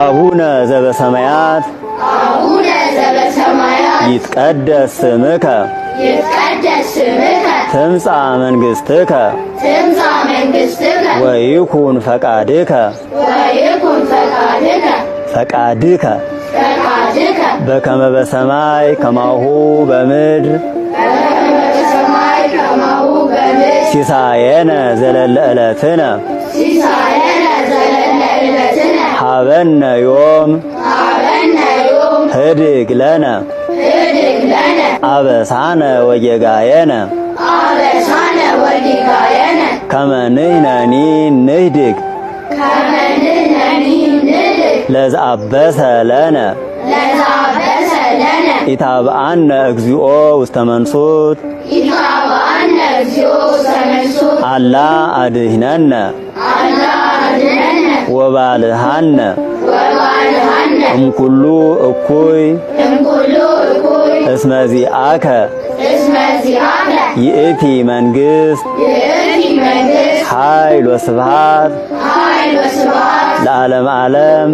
አቡነ ዘበሰማያት ይትቀደስ ስምከ ትምጻእ መንግሥትከ ወይኩን ፈቃድከ በከመ በሰማይ ከማሁ በምድር ሲሳየነ ዘለለ ዕለትነ ሀበነ ዮም ህድግ ለነ አበሳነ ወጌጋየነ ከመ ንሕነኒ ንህድግ ለዘአበሰ ለነ ኢታብአነ እግዚኦ ውስተ መንሱት አላ አድኅነነ ወባልሐነ እምኩሉ እኩይ እስመ ዚአከ ይእቲ መንግሥት ኃይል ወስብሐት ለዓለመ ዓለም